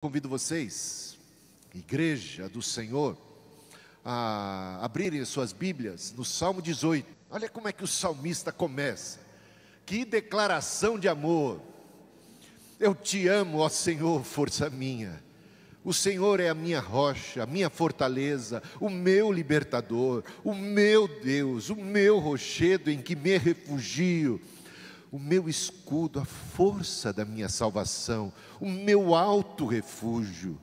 Convido vocês, Igreja do Senhor, a abrirem as suas Bíblias no Salmo 18. Olha como é que o salmista começa. Que declaração de amor. Eu te amo, ó Senhor, força minha. O Senhor é a minha rocha, a minha fortaleza, o meu libertador, o meu Deus, o meu rochedo em que me refugio, o meu escudo, a força da minha salvação, o meu alto refúgio.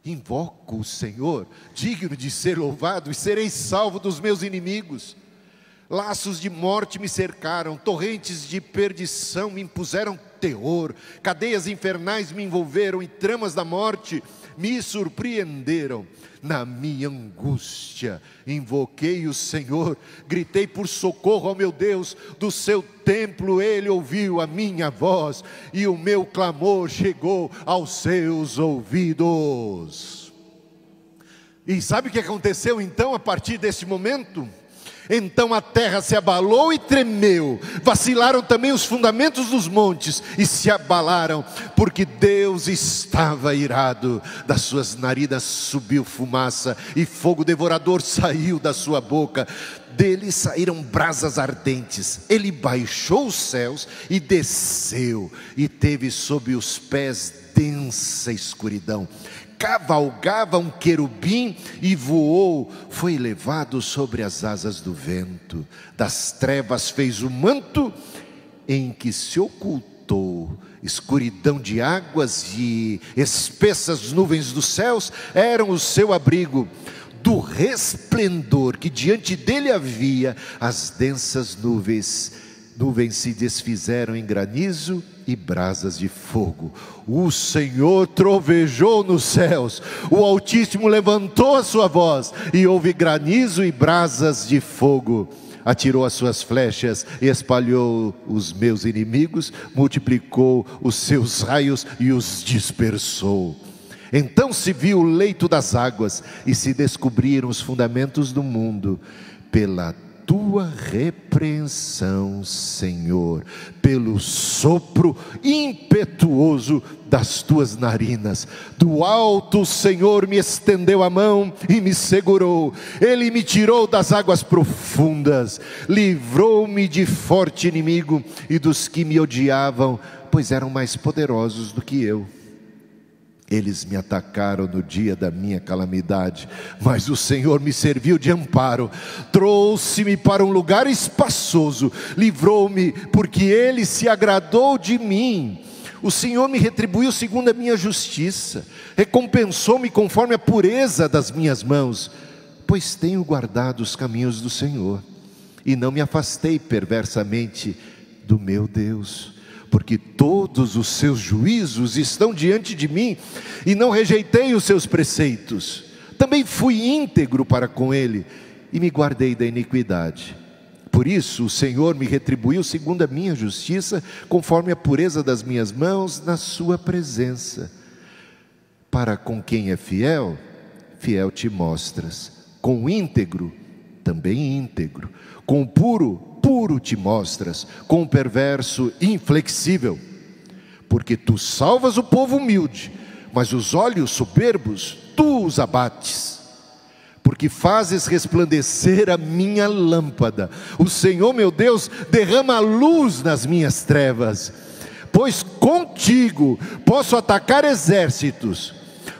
Invoco o Senhor, digno de ser louvado, e serei salvo dos meus inimigos. Laços de morte me cercaram, torrentes de perdição me impuseram terror, cadeias infernais me envolveram e tramas da morte me surpreenderam. Na minha angústia invoquei o Senhor, gritei por socorro ao meu Deus. Do seu templo ele ouviu a minha voz e o meu clamor chegou aos seus ouvidos. E sabe o que aconteceu então a partir desse momento? Então a terra se abalou e tremeu, vacilaram também os fundamentos dos montes e se abalaram, porque Deus estava irado. Das suas narinas subiu fumaça e fogo devorador saiu da sua boca. Dele saíram brasas ardentes. Ele baixou os céus e desceu, e teve sob os pés densa escuridão. Cavalgava um querubim e voou, foi levado sobre as asas do vento. Das trevas fez o manto em que se ocultou. Escuridão de águas e espessas nuvens dos céus eram o seu abrigo. Do resplendor que diante dele havia, as densas nuvens se desfizeram em granizo e brasas de fogo. O Senhor trovejou nos céus, o Altíssimo levantou a sua voz, e houve granizo e brasas de fogo. Atirou as suas flechas e espalhou os meus inimigos, multiplicou os seus raios e os dispersou. Então se viu o leito das águas e se descobriram os fundamentos do mundo. Pela tua repreensão, Senhor, pelo sopro impetuoso das tuas narinas. Do alto o Senhor me estendeu a mão e me segurou. Ele me tirou das águas profundas, livrou-me de forte inimigo e dos que me odiavam, pois eram mais poderosos do que eu. Eles me atacaram no dia da minha calamidade, mas o Senhor me serviu de amparo. Trouxe-me para um lugar espaçoso, livrou-me, porque Ele se agradou de mim. O Senhor me retribuiu segundo a minha justiça, recompensou-me conforme a pureza das minhas mãos, pois tenho guardado os caminhos do Senhor, e não me afastei perversamente do meu Deus. Porque todos os seus juízos estão diante de mim, e não rejeitei os seus preceitos. Também fui íntegro para com ele, e me guardei da iniquidade. Por isso o Senhor me retribuiu segundo a minha justiça, conforme a pureza das minhas mãos na sua presença. Para com quem é fiel, fiel te mostras. Com o íntegro, também íntegro. Com o puro, puro te mostras. Com o perverso, inflexível. Porque tu salvas o povo humilde, mas os olhos soberbos tu os abates. Porque fazes resplandecer a minha lâmpada. O Senhor meu Deus derrama luz nas minhas trevas. Pois contigo posso atacar exércitos,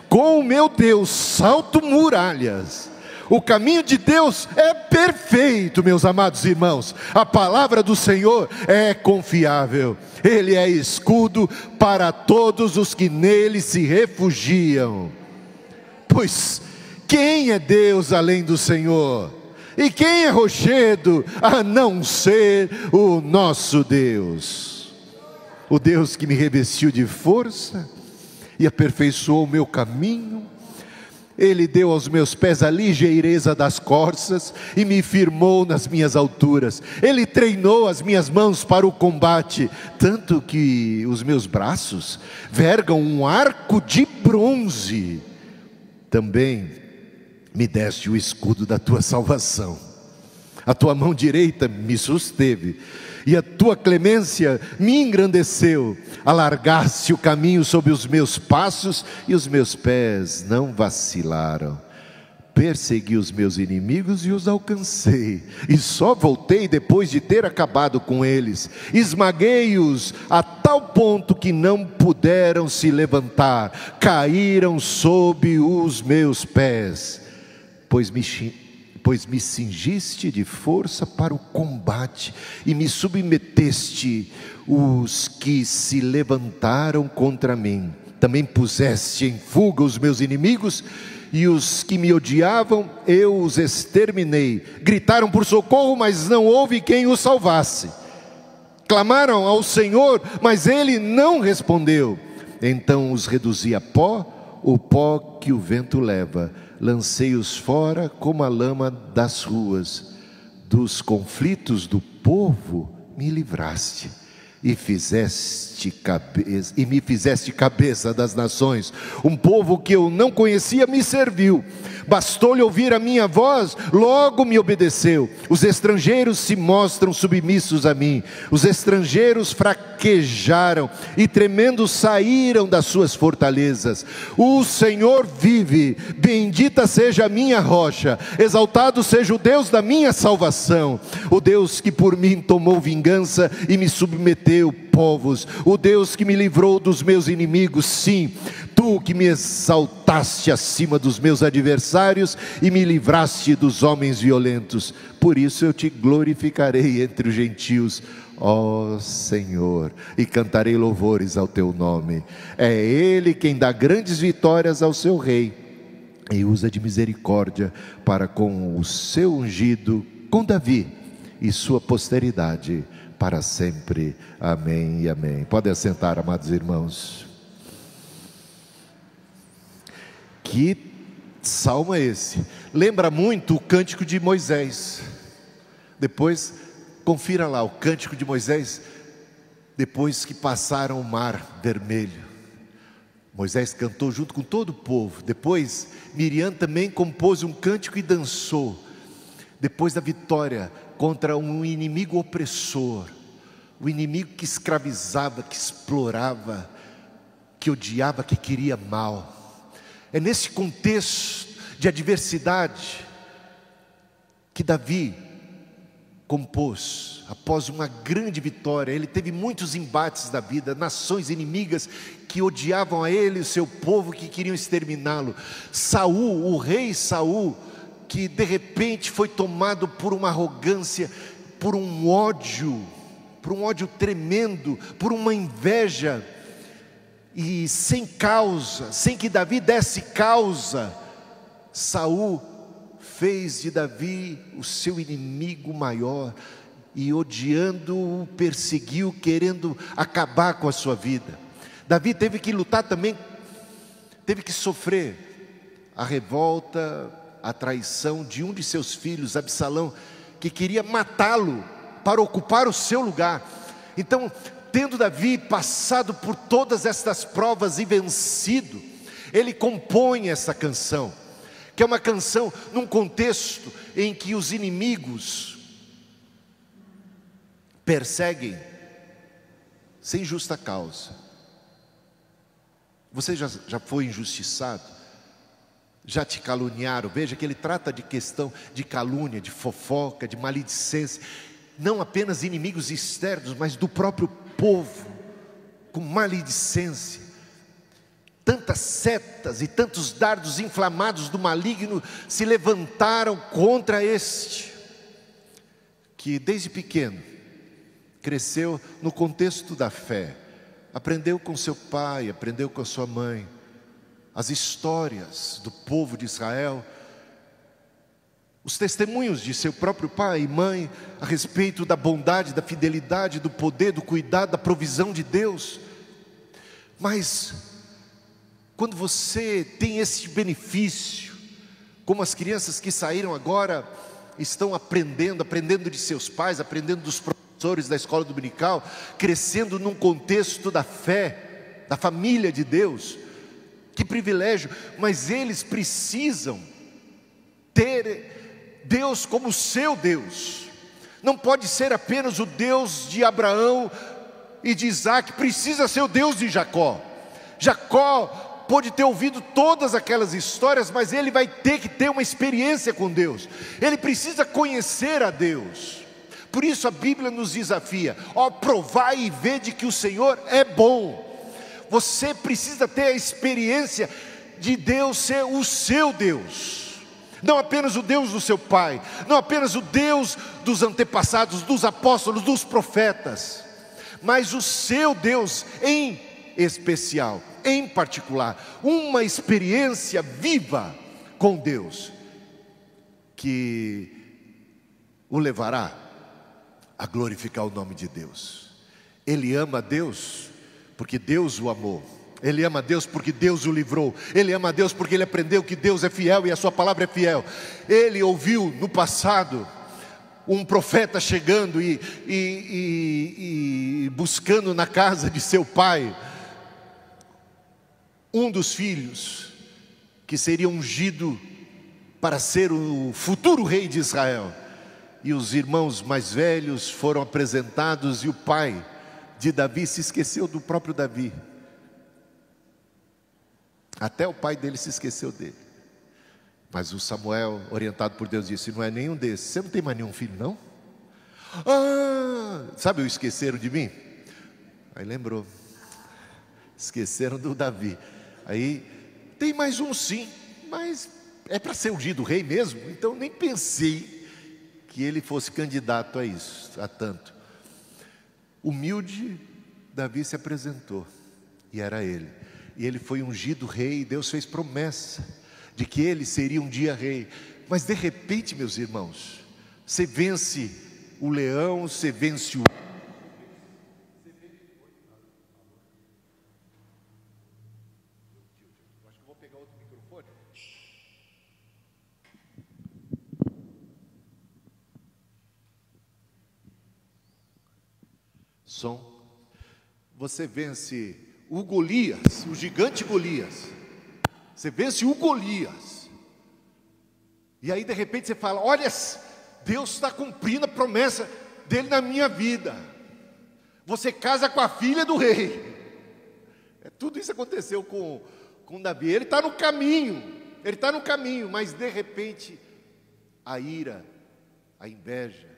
com o meu Deus salto muralhas. O caminho de Deus é perfeito, meus amados irmãos. A palavra do Senhor é confiável. Ele é escudo para todos os que nele se refugiam. Pois quem é Deus além do Senhor? E quem é rochedo a não ser o nosso Deus? O Deus que me revestiu de força e aperfeiçoou o meu caminho. Ele deu aos meus pés a ligeireza das corças e me firmou nas minhas alturas. Ele treinou as minhas mãos para o combate, tanto que os meus braços vergam um arco de bronze. Também me deste o escudo da tua salvação. A tua mão direita me susteve, e a tua clemência me engrandeceu. Alargaste o caminho sobre os meus passos, e os meus pés não vacilaram. Persegui os meus inimigos e os alcancei, e só voltei depois de ter acabado com eles. Esmaguei-os a tal ponto que não puderam se levantar, caíram sob os meus pés. Pois me cingiste de força para o combate, e me submeteste os que se levantaram contra mim. Também puseste em fuga os meus inimigos, e os que me odiavam eu os exterminei. Gritaram por socorro, mas não houve quem os salvasse. Clamaram ao Senhor, mas Ele não respondeu. Então os reduzi a pó, o pó que o vento leva. Lancei-os fora como a lama das ruas. Dos conflitos do povo me livraste, e me fizeste cabeça das nações. Um povo que eu não conhecia me serviu. Bastou-lhe ouvir a minha voz, logo me obedeceu. Os estrangeiros se mostram submissos a mim. Os estrangeiros fraquejaram e tremendo saíram das suas fortalezas. O Senhor vive, bendita seja a minha rocha, exaltado seja o Deus da minha salvação. O Deus que por mim tomou vingança e me submeteu povos, o Deus que me livrou dos meus inimigos. Sim, tu que me exaltaste acima dos meus adversários e me livraste dos homens violentos. Por isso eu te glorificarei entre os gentios, ó Senhor, e cantarei louvores ao teu nome. É Ele quem dá grandes vitórias ao seu rei, e usa de misericórdia para com o seu ungido, com Davi e sua posteridade para sempre. Amém e amém. Podem assentar, amados irmãos. Que salmo é esse? Lembra muito o cântico de Moisés. Depois, confira lá o cântico de Moisés, depois que passaram o mar vermelho. Moisés cantou junto com todo o povo. Depois, Miriam também compôs um cântico e dançou. Depois da vitória contra um inimigo opressor, o inimigo que escravizava, que explorava, que odiava, que queria mal. É nesse contexto de adversidade que Davi compôs, após uma grande vitória. Ele teve muitos embates da vida, nações inimigas que odiavam a ele e o seu povo, que queriam exterminá-lo. Saul, o rei Saul, que de repente foi tomado por uma arrogância, por um ódio tremendo, por uma inveja, e sem causa, sem que Davi desse causa, Saul fez de Davi o seu inimigo maior, e odiando-o, perseguiu, querendo acabar com a sua vida. Davi teve que lutar também, teve que sofrer a revolta, a traição de um de seus filhos, Absalão, que queria matá-lo para ocupar o seu lugar. Então, tendo Davi passado por todas estas provas e vencido, ele compõe essa canção, que é uma canção num contexto em que os inimigos perseguem sem justa causa. Você já foi injustiçado? Já te caluniaram? Veja que ele trata de questão de calúnia, de fofoca, de maledicência. Não apenas inimigos externos, mas do próprio povo, com maledicência. Tantas setas e tantos dardos inflamados do maligno se levantaram contra este, que desde pequeno cresceu no contexto da fé, aprendeu com seu pai, aprendeu com a sua mãe, as histórias do povo de Israel, os testemunhos de seu próprio pai e mãe a respeito da bondade, da fidelidade, do poder, do cuidado, da provisão de Deus. Mas quando você tem esse benefício, como as crianças que saíram agora estão aprendendo de seus pais, aprendendo dos professores da escola dominical, crescendo num contexto da fé, da família de Deus. Que privilégio, mas eles precisam ter Deus como seu Deus, Não pode ser apenas o Deus de Abraão e de Isaac, precisa ser o Deus de Jacó. Jacó pode ter ouvido todas aquelas histórias, mas ele vai ter que ter uma experiência com Deus. Ele precisa conhecer a Deus. Por isso a Bíblia nos desafia: ó, provai e vede que o Senhor é bom. Você precisa ter a experiência de Deus ser o seu Deus, não apenas o Deus do seu pai, não apenas o Deus dos antepassados, dos apóstolos, dos profetas, mas o seu Deus em especial, em particular, uma experiência viva com Deus, que o levará a glorificar o nome de Deus. Ele ama a Deus porque Deus o amou. Ele ama a Deus porque Deus o livrou. Ele ama a Deus porque ele aprendeu que Deus é fiel e a sua palavra é fiel. Ele ouviu no passado um profeta chegando e buscando na casa de seu pai um dos filhos que seria ungido para ser o futuro rei de Israel. E os irmãos mais velhos foram apresentados e o pai de Davi se esqueceu do próprio Davi. Até o pai dele se esqueceu dele. Mas o Samuel, orientado por Deus, disse: não é nenhum desses. Você não tem mais nenhum filho, não? Sabe o esqueceram de mim? Aí lembrou. Esqueceram do Davi. Aí, tem mais um sim, mas é para ser ungido rei mesmo. Então nem pensei que ele fosse candidato a isso, a tanto. Humilde, Davi se apresentou, e era ele. E ele foi ungido rei, e Deus fez promessa de que ele seria um dia rei. Mas de repente, meus irmãos, você vence o leão, você vence o... Acho que eu vou pegar outro microfone. Som. Você vence o Golias, o gigante Golias. Você vence o Golias. E aí de repente você fala: olha, Deus está cumprindo a promessa dele na minha vida. Você casa com a filha do rei. Tudo isso aconteceu com Davi. Ele está no caminho, mas de repente a ira, a inveja,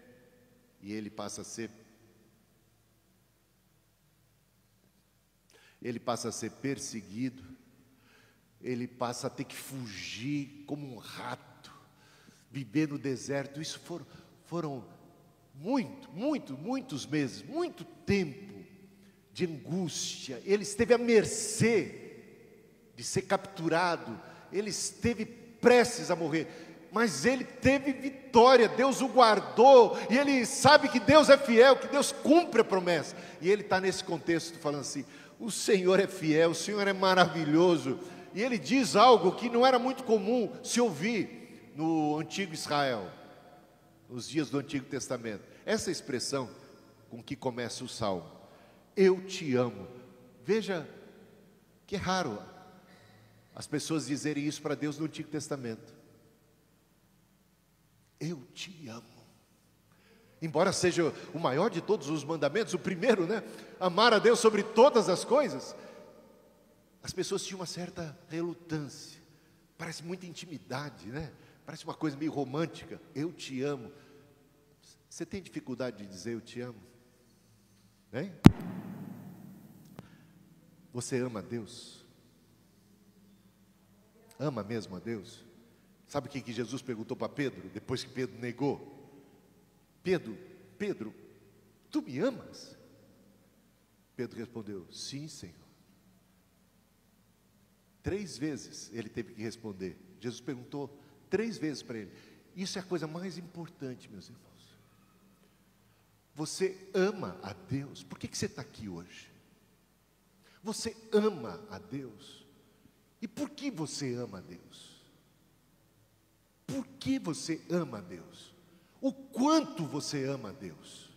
e ele passa a ser perseguido, ele passa a ter que fugir como um rato, viver no deserto. Isso foram muitos meses, muito tempo de angústia. Ele esteve à mercê de ser capturado, ele esteve prestes a morrer, mas ele teve vitória. Deus o guardou, e ele sabe que Deus é fiel, que Deus cumpre a promessa. E ele está nesse contexto falando assim: o Senhor é fiel, o Senhor é maravilhoso. E ele diz algo que não era muito comum se ouvir no antigo Israel, nos dias do Antigo Testamento. Essa expressão com que começa o salmo: eu te amo. Veja que é raro as pessoas dizerem isso para Deus no Antigo Testamento. Eu te amo. Embora seja o maior de todos os mandamentos, o primeiro, né? Amar a Deus sobre todas as coisas. As pessoas tinham uma certa relutância. Parece muita intimidade, né? Parece uma coisa meio romântica. Eu te amo. Você tem dificuldade de dizer eu te amo? Hein? Você ama a Deus? Ama mesmo a Deus? Sabe o que Jesus perguntou para Pedro, depois que Pedro negou? Pedro, tu me amas? Pedro respondeu: sim, Senhor. 3 vezes ele teve que responder. Jesus perguntou 3 vezes para ele. Isso é a coisa mais importante, meus irmãos. Você ama a Deus? Por que você está aqui hoje? Você ama a Deus? E por que você ama a Deus? Por que você ama a Deus? O quanto você ama a Deus?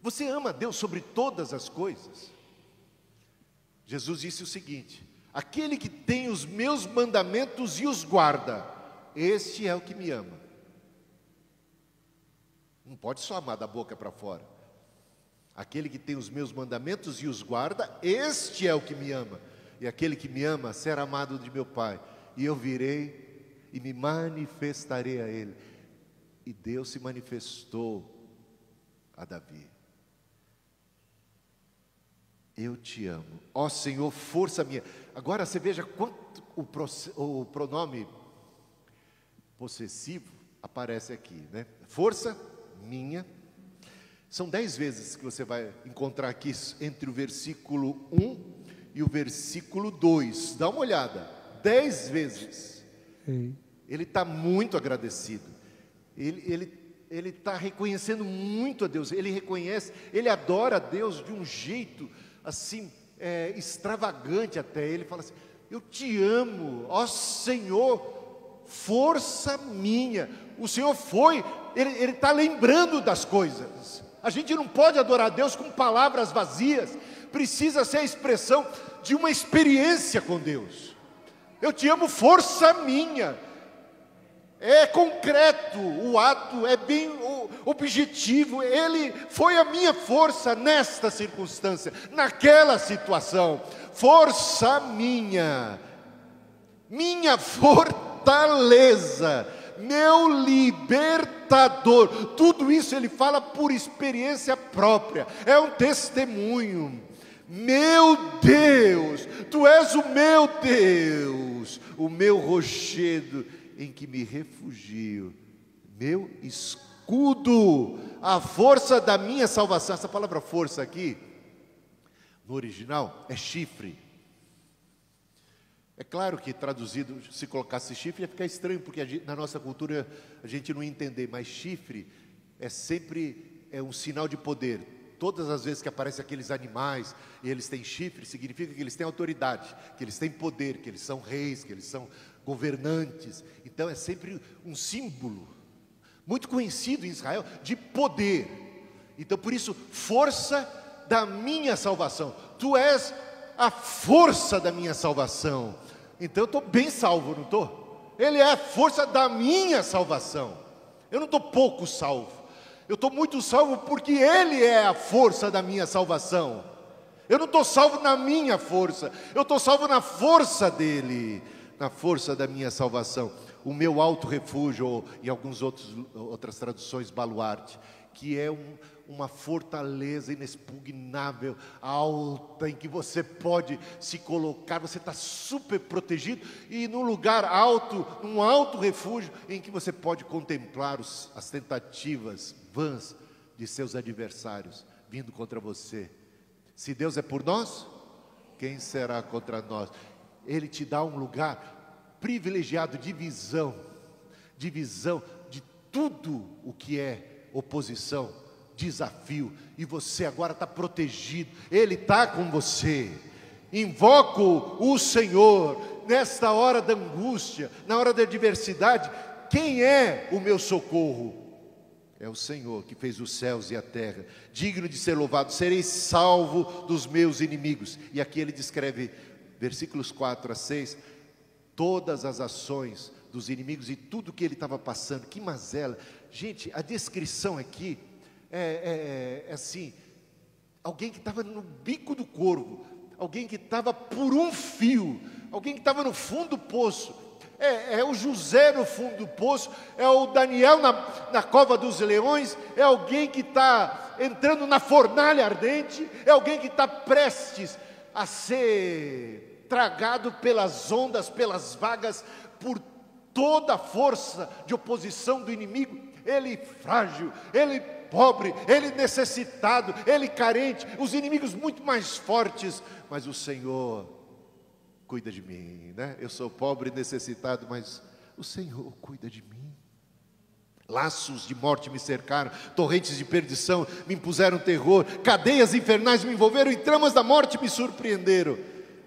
Você ama a Deus sobre todas as coisas? Jesus disse o seguinte: aquele que tem os meus mandamentos e os guarda, este é o que me ama. Não pode só amar da boca para fora. Aquele que tem os meus mandamentos e os guarda, este é o que me ama. E aquele que me ama será amado de meu Pai. E eu virei e me manifestarei a ele. E Deus se manifestou a Davi. Eu te amo, ó Senhor, força minha. Agora você veja quanto o pronome possessivo aparece aqui, né? Força minha. São 10 vezes que você vai encontrar aqui entre o versículo 1 e o versículo 2. Dá uma olhada, 10 vezes. Ele está muito agradecido. Ele está reconhecendo muito a Deus. Ele reconhece, ele adora a Deus de um jeito assim, extravagante até. Ele fala assim: eu te amo, ó Senhor, força minha. O Senhor foi, ele está lembrando das coisas. A gente não pode adorar a Deus com palavras vazias. Precisa ser a expressão de uma experiência com Deus. Eu te amo, força minha. É concreto, o ato é bem objetivo. Ele foi a minha força nesta circunstância, naquela situação. Força minha, minha fortaleza, meu libertador. Tudo isso ele fala por experiência própria, é um testemunho. Meu Deus, tu és o meu Deus, o meu rochedo em que me refugio, meu escudo, a força da minha salvação. Essa palavra força aqui, no original, é chifre. É claro que traduzido, se colocasse chifre, ia ficar estranho, porque na nossa cultura a gente não ia entender, mas chifre é sempre um sinal de poder. Todas as vezes que aparecem aqueles animais e eles têm chifre, significa que eles têm autoridade, que eles têm poder, que eles são reis, que eles são governantes. Então é sempre um símbolo muito conhecido em Israel de poder. Então por isso, força da minha salvação. Tu és a força da minha salvação. Então eu estou bem salvo, não estou? Ele é a força da minha salvação. Eu não estou pouco salvo. Eu estou muito salvo porque Ele é a força da minha salvação. Eu não estou salvo na minha força, eu estou salvo na força dEle, na força da minha salvação. O meu alto refúgio, ou em outras traduções, baluarte, que é uma fortaleza inexpugnável, alta, em que você pode se colocar, você está super protegido, e num lugar alto, num alto refúgio, em que você pode contemplar as tentativas vãs de seus adversários, vindo contra você. Se Deus é por nós, quem será contra nós? Ele te dá um lugar privilegiado de visão de tudo o que é oposição, desafio, e você agora está protegido. Ele está com você. Invoco o Senhor nesta hora da angústia, na hora da adversidade. Quem é o meu socorro? É o Senhor que fez os céus e a terra, digno de ser louvado. Serei salvo dos meus inimigos. E aqui ele descreve, versículos 4 a 6, todas as ações dos inimigos e tudo que ele estava passando. Que mazela. Gente, a descrição aqui é assim, alguém que estava no bico do corvo, alguém que estava por um fio, alguém que estava no fundo do poço. É o José no fundo do poço, é o Daniel na cova dos leões, é alguém que está entrando na fornalha ardente, é alguém que está prestes a ser tragado pelas ondas, pelas vagas, por toda a força de oposição do inimigo. Ele frágil, ele pobre, ele necessitado, ele carente, os inimigos muito mais fortes, mas o Senhor cuida de mim, né? Eu sou pobre e necessitado, mas o Senhor cuida de mim. Laços de morte me cercaram, torrentes de perdição me impuseram terror, cadeias infernais me envolveram, e tramas da morte me surpreenderam.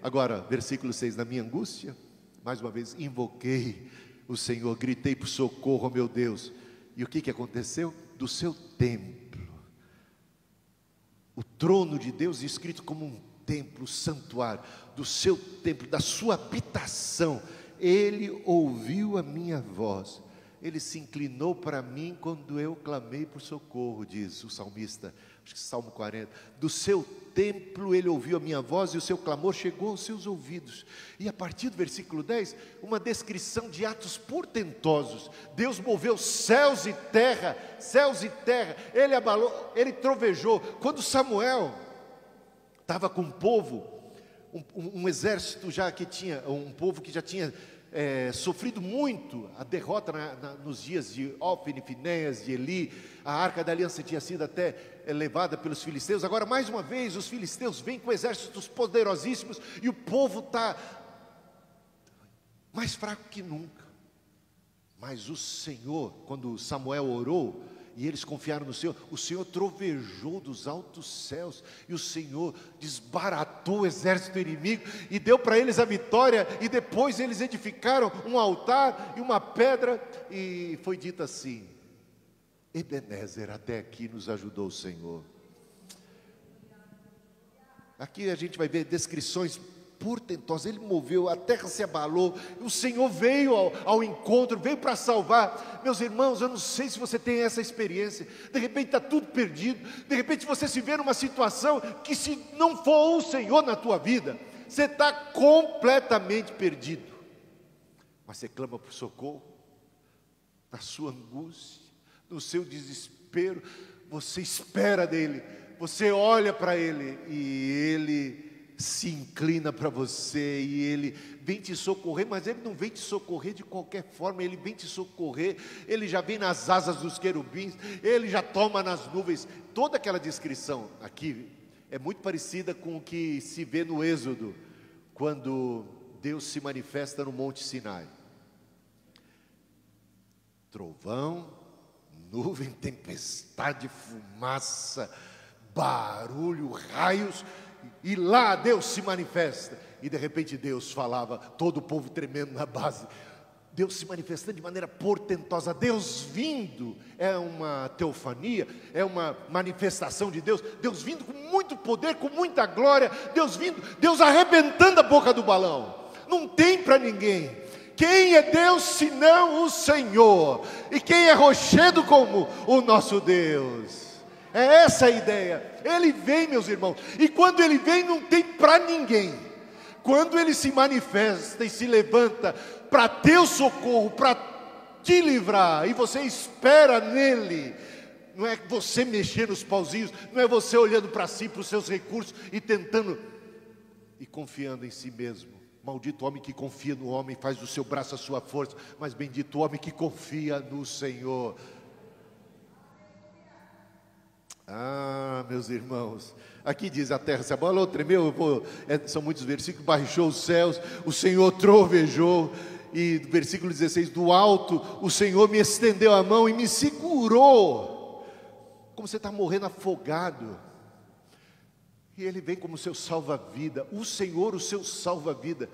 Agora, versículo 6, na minha angústia, mais uma vez, invoquei o Senhor, gritei por socorro, meu Deus. E o que aconteceu? Do seu templo, o trono de Deus escrito como um templo, santuário, do seu templo, da sua habitação, Ele ouviu a minha voz, Ele se inclinou para mim quando eu clamei por socorro, diz o salmista, acho que Salmo 40. Do seu templo ele ouviu a minha voz e o seu clamor chegou aos seus ouvidos. E a partir do versículo 10, uma descrição de atos portentosos. Deus moveu céus e terra, ele abalou, ele trovejou. Quando Samuel estava com o povo, um exército já que tinha, um povo que já tinha sofrido muito a derrota nos dias de Ofni, Finéias, de Eli. A arca da aliança tinha sido até levada pelos filisteus. Agora mais uma vez os filisteus vêm com exércitos poderosíssimos e o povo está mais fraco que nunca. Mas o Senhor, quando Samuel orou e eles confiaram no Senhor, o Senhor trovejou dos altos céus, e o Senhor desbaratou o exército inimigo, e deu para eles a vitória, e depois eles edificaram um altar e uma pedra, e foi dito assim: Ebenezer, até aqui nos ajudou o Senhor. Aqui a gente vai ver descrições portentosas. Ele moveu, a terra se abalou, o Senhor veio ao encontro, veio para salvar. Meus irmãos, eu não sei se você tem essa experiência. De repente está tudo perdido, de repente você se vê numa situação que, se não for o Senhor na tua vida, você está completamente perdido. Mas você clama por socorro, na sua angústia, no seu desespero, você espera dele, você olha para ele, e ele se inclina para você, e ele vem te socorrer. Mas ele não vem te socorrer de qualquer forma, ele vem te socorrer, ele já vem nas asas dos querubins, ele já toma nas nuvens. Toda aquela descrição aqui é muito parecida com o que se vê no Êxodo, quando Deus se manifesta no Monte Sinai. Trovão, nuvem, tempestade, fumaça, barulho, raios, e lá Deus se manifesta. E de repente Deus falava, todo o povo tremendo na base. Deus se manifestando de maneira portentosa, Deus vindo, é uma teofania, é uma manifestação de Deus, Deus vindo com muito poder, com muita glória, Deus vindo, Deus arrebentando a boca do balão. Não tem para ninguém. Quem é Deus senão o Senhor? E quem é rochedo como o nosso Deus? É essa a ideia. Ele vem, meus irmãos, e quando ele vem não tem para ninguém. Quando ele se manifesta e se levanta para teu socorro, para te livrar, e você espera nele, não é você mexer nos pauzinhos, não é você olhando para si, para os seus recursos e tentando e confiando em si mesmo. Maldito o homem que confia no homem, faz do seu braço a sua força, mas bendito o homem que confia no Senhor. Ah, meus irmãos, aqui diz: a terra se abalou, tremeu, são muitos versículos, baixou os céus, o Senhor trovejou. E versículo 16, do alto o Senhor me estendeu a mão e me segurou, como você está morrendo afogado, e Ele vem como seu salva-vida, o Senhor, o seu salva-vida.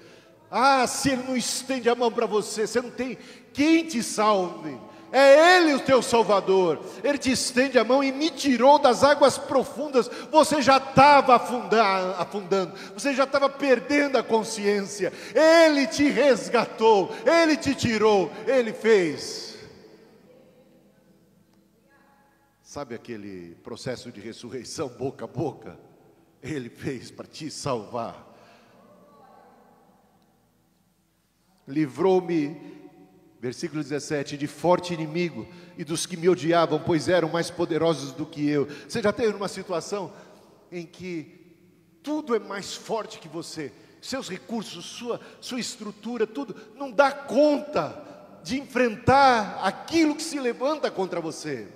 Ah, se Ele não estende a mão para você, você não tem quem te salve. É Ele o teu Salvador. Ele te estende a mão e me tirou das águas profundas. Você já estava afundando, você já estava perdendo a consciência. Ele te resgatou, Ele te tirou, Ele fez. Sabe aquele processo de ressurreição boca a boca? Ele fez para te salvar. Livrou-me, versículo 17, de forte inimigo e dos que me odiavam, pois eram mais poderosos do que eu. Você já teve uma situação em que tudo é mais forte que você, seus recursos, sua estrutura, tudo não dá conta de enfrentar aquilo que se levanta contra você.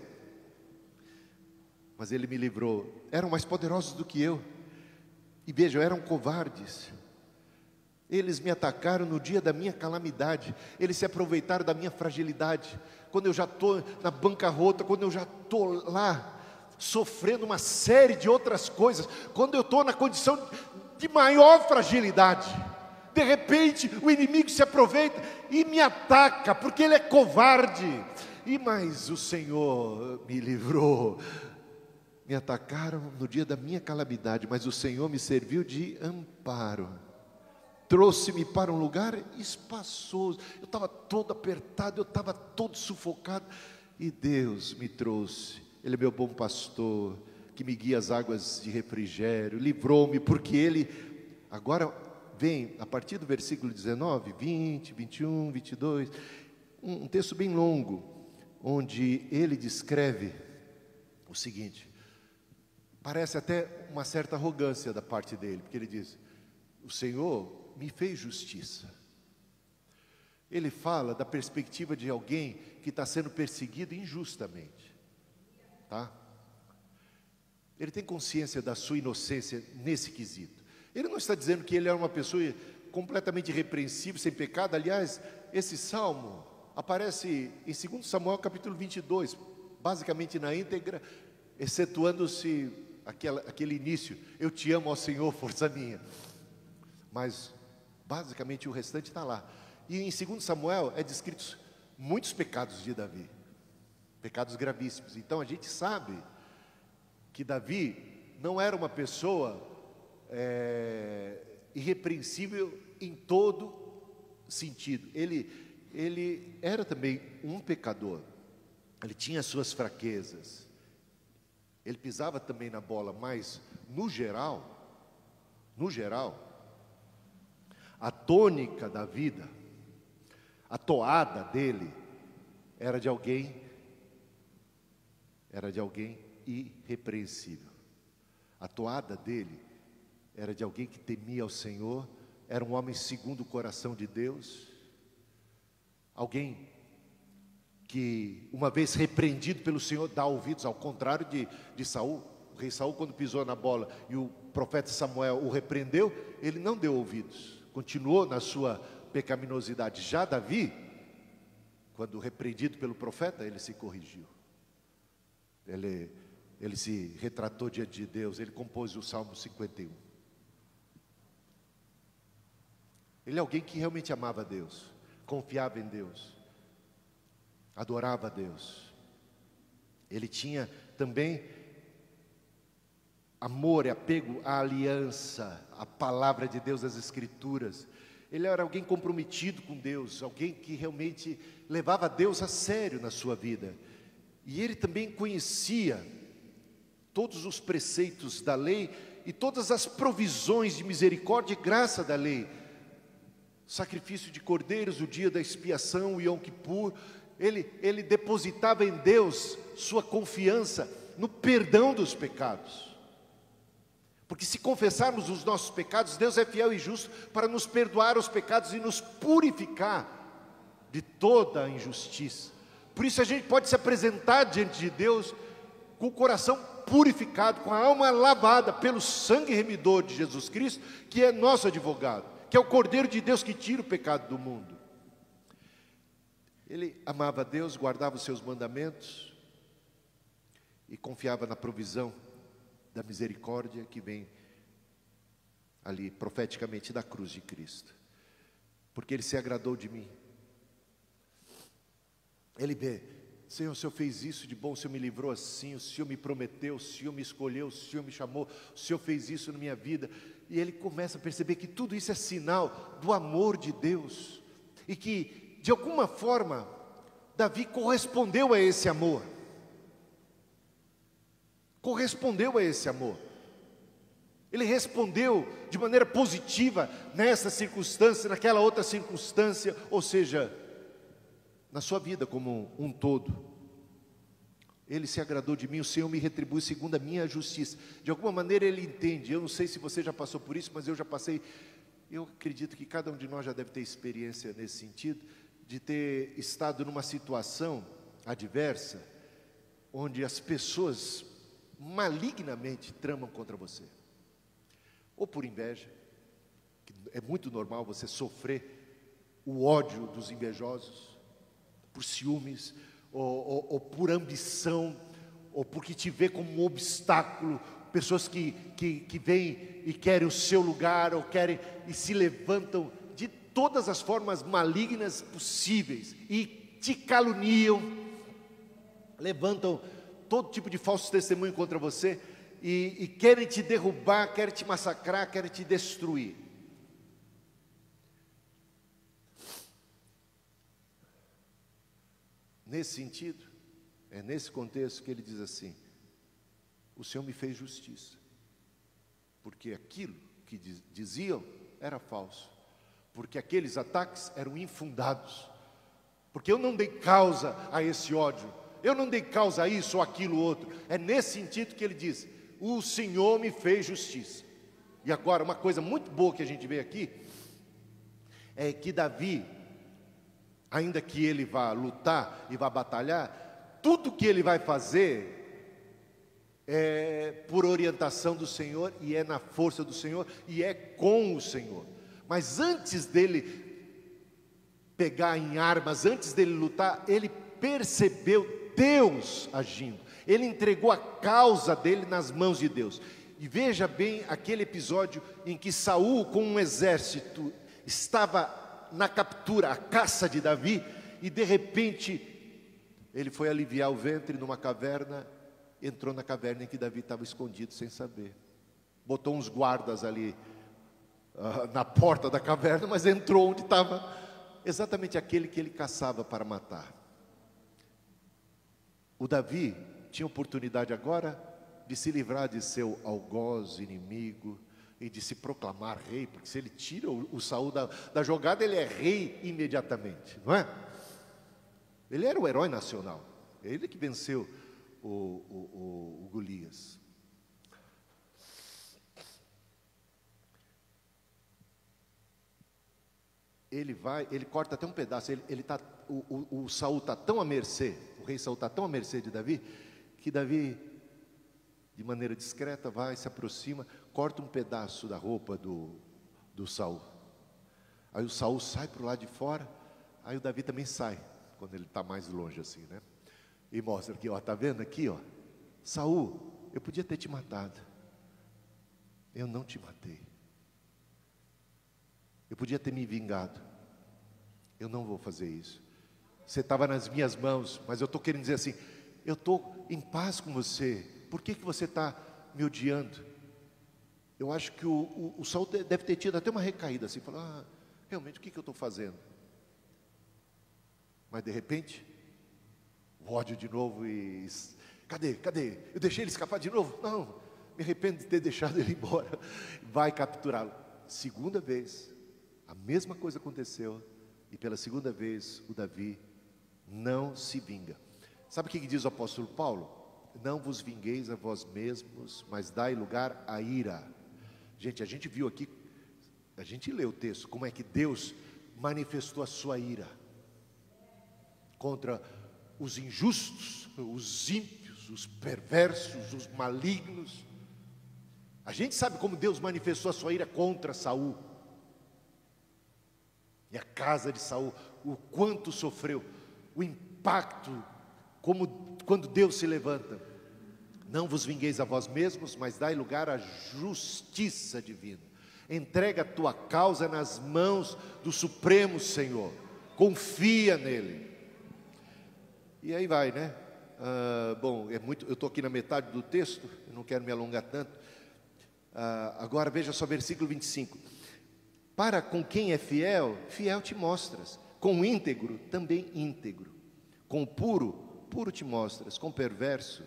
Mas Ele me livrou. Eram mais poderosos do que eu, e vejam, eram covardes. Eles me atacaram no dia da minha calamidade, eles se aproveitaram da minha fragilidade, quando eu já estou na bancarrota, quando eu já estou lá, sofrendo uma série de outras coisas, quando eu estou na condição de maior fragilidade, de repente o inimigo se aproveita e me ataca, porque ele é covarde. Mas o Senhor me livrou. Me atacaram no dia da minha calamidade, mas o Senhor me serviu de amparo. trouxe-me para um lugar espaçoso. Eu estava todo apertado, eu estava todo sufocado, e Deus me trouxe. Ele é meu bom pastor, que me guia às águas de refrigério, livrou-me, porque Ele, agora vem, a partir do versículo 19, 20, 21, 22, um texto bem longo, onde Ele descreve o seguinte, parece até uma certa arrogância da parte dele, porque Ele diz, o Senhor me fez justiça. Ele fala da perspectiva de alguém que está sendo perseguido injustamente, tá? Ele tem consciência da sua inocência nesse quesito. Ele não está dizendo que ele é uma pessoa completamente irrepreensível, sem pecado. Aliás, esse salmo aparece em 2 Samuel capítulo 22, basicamente na íntegra, excetuando-se aquele início, eu te amo, ó Senhor, força minha. Mas basicamente o restante está lá. E em 2 Samuel é descritos muitos pecados de Davi, pecados gravíssimos. Então a gente sabe que Davi não era uma pessoa irrepreensível em todo sentido. Ele era também um pecador. Ele tinha as suas fraquezas. Ele pisava também na bola, mas no geral, a tônica da vida, a toada dele era de alguém irrepreensível. A toada dele era de alguém que temia ao Senhor, era um homem segundo o coração de Deus, alguém que, uma vez repreendido pelo Senhor, dá ouvidos, ao contrário de Saul. O rei Saul, quando pisou na bola e o profeta Samuel o repreendeu, ele não deu ouvidos, continuou na sua pecaminosidade. Já Davi, quando repreendido pelo profeta, ele se corrigiu, ele se retratou diante de Deus, ele compôs o Salmo 51. Ele é alguém que realmente amava a Deus, confiava em Deus, adorava a Deus. Ele tinha também amor e apego à aliança, à palavra de Deus, às Escrituras. Ele era alguém comprometido com Deus, alguém que realmente levava Deus a sério na sua vida. E ele também conhecia todos os preceitos da lei e todas as provisões de misericórdia e graça da lei. Sacrifício de cordeiros, o dia da expiação, o Yom Kippur. Ele depositava em Deus sua confiança no perdão dos pecados. Porque se confessarmos os nossos pecados, Deus é fiel e justo para nos perdoar os pecados e nos purificar de toda a injustiça. Por isso a gente pode se apresentar diante de Deus com o coração purificado, com a alma lavada pelo sangue remidor de Jesus Cristo, que é nosso advogado, que é o Cordeiro de Deus que tira o pecado do mundo. Ele amava a Deus, guardava os seus mandamentos e confiava na provisão da misericórdia que vem ali profeticamente da cruz de Cristo, porque Ele se agradou de mim. Ele vê, Senhor, o Senhor fez isso de bom, o Senhor me livrou assim, o Senhor me prometeu, o Senhor me escolheu, o Senhor me chamou, o Senhor fez isso na minha vida. E ele começa a perceber que tudo isso é sinal do amor de Deus, e que de alguma forma Davi correspondeu a esse amor. Ele respondeu de maneira positiva nessa circunstância, naquela outra circunstância, ou seja, na sua vida como um todo. Ele se agradou de mim, o Senhor me retribui segundo a minha justiça. De alguma maneira ele entende, eu não sei se você já passou por isso, mas eu já passei. Eu acredito que cada um de nós já deve ter experiência nesse sentido, de ter estado numa situação adversa, onde as pessoas malignamente tramam contra você, ou por inveja, que é muito normal você sofrer o ódio dos invejosos, por ciúmes, ou por ambição, ou porque te vê como um obstáculo, pessoas que vêm e querem o seu lugar, ou querem e se levantam de todas as formas malignas possíveis, e te caluniam, levantam todo tipo de falso testemunho contra você, e querem te derrubar, querem te massacrar, querem te destruir. nesse sentido, é nesse contexto que ele diz assim: o Senhor me fez justiça, porque aquilo que diziam era falso, porque aqueles ataques eram infundados, porque eu não dei causa a esse ódio, eu não dei causa a isso ou aquilo outro. É nesse sentido que ele diz: o Senhor me fez justiça. E agora, uma coisa muito boa que a gente vê aqui, é que Davi, ainda que ele vá lutar e vá batalhar, tudo que ele vai fazer é por orientação do Senhor, e é na força do Senhor, e é com o Senhor. Mas antes dele pegar em armas, antes dele lutar, ele percebeu Deus agindo, ele entregou a causa dele nas mãos de Deus. E veja bem aquele episódio em que Saul, com um exército, estava na captura, a caça de Davi, e de repente ele foi aliviar o ventre numa caverna, entrou na caverna em que Davi estava escondido sem saber, botou uns guardas ali na porta da caverna, mas entrou onde estava exatamente aquele que ele caçava para matar. O Davi tinha oportunidade agora de se livrar de seu algoz inimigo e de se proclamar rei, porque se ele tira o Saul da jogada, ele é rei imediatamente, não é? Ele era o herói nacional, ele que venceu o Golias. Ele corta até um pedaço, o Saul está tão à mercê, o rei Saul está tão à mercê de Davi, que Davi, de maneira discreta, vai, se aproxima, corta um pedaço da roupa do Saul. Aí o Saul sai para o lado de fora, aí o Davi também sai, quando ele está mais longe assim, né? E mostra aqui, ó, está vendo aqui, ó, Saul, eu podia ter te matado, eu não te matei. Eu podia ter me vingado, eu não vou fazer isso. Você estava nas minhas mãos, mas eu estou querendo dizer assim, eu estou em paz com você, por que você está me odiando? Eu acho que o Saul deve ter tido até uma recaída assim, falar, realmente o que eu estou fazendo? Mas de repente, o ódio de novo e... Cadê? Eu deixei ele escapar de novo? Não, me arrependo de ter deixado ele embora. Vai capturá-lo. Segunda vez, a mesma coisa aconteceu, e pela segunda vez o Davi não se vinga. Sabe o que diz o apóstolo Paulo? Não vos vingueis a vós mesmos, mas dai lugar à ira. Gente, a gente viu aqui, a gente leu o texto, como é que Deus manifestou a sua ira contra os injustos, os ímpios, os perversos, os malignos. A gente sabe como Deus manifestou a sua ira contra Saul e a casa de Saul, o quanto sofreu, o impacto, como quando Deus se levanta. Não vos vingueis a vós mesmos, mas dai lugar à justiça divina. Entrega a tua causa nas mãos do Supremo Senhor, confia nele. E aí vai, né? Bom, eu estou aqui na metade do texto, eu não quero me alongar tanto. Agora veja só versículo 25. Para com quem é fiel, fiel te mostras. Com o íntegro, também íntegro. Com o puro, puro te mostras. Com o perverso,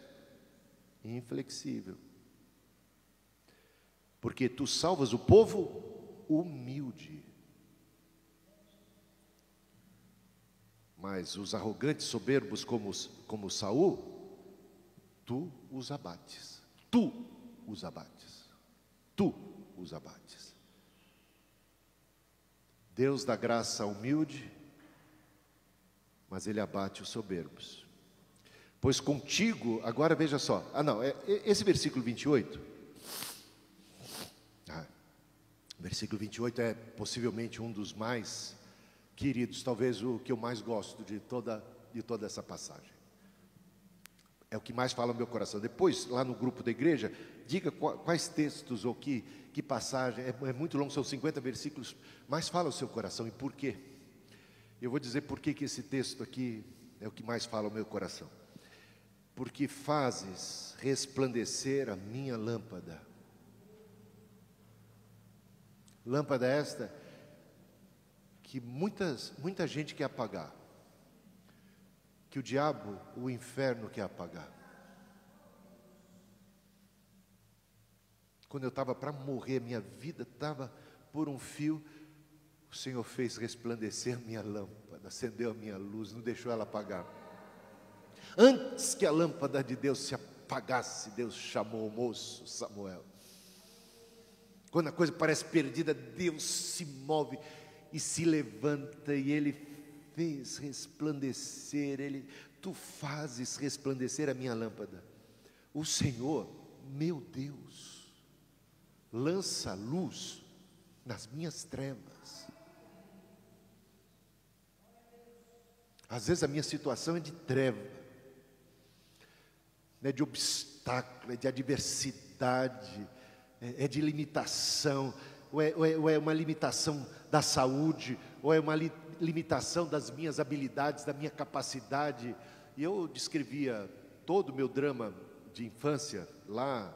inflexível. Porque tu salvas o povo humilde, mas os arrogantes, soberbos como Saul, tu os abates. Tu os abates. Tu os abates. Deus dá graça ao humilde, mas Ele abate os soberbos. Pois contigo, agora veja só, esse versículo 28, versículo 28 é possivelmente um dos mais queridos, talvez o que eu mais gosto de toda essa passagem. É o que mais fala no meu coração. Depois, lá no grupo da igreja, diga quais textos ou que passagem, é muito longo, são 50 versículos, mas fala o seu coração e por quê? Eu vou dizer por que esse texto aqui é o que mais fala ao meu coração. Porque fazes resplandecer a minha lâmpada. Lâmpada esta que muita gente quer apagar, que o diabo, o inferno quer apagar. Quando eu estava para morrer, minha vida estava por um fio, o Senhor fez resplandecer a minha lâmpada, acendeu a minha luz, não deixou ela apagar. Antes que a lâmpada de Deus se apagasse, Deus chamou o moço Samuel. Quando a coisa parece perdida, Deus se move e se levanta, e Ele fez resplandecer, tu fazes resplandecer a minha lâmpada. O Senhor, meu Deus, lança luz nas minhas trevas. Às vezes a minha situação é de treva, é de obstáculo, é de adversidade, é de limitação, ou é uma limitação da saúde, ou é uma limitação das minhas habilidades, da minha capacidade. E eu descrevia todo o meu drama de infância lá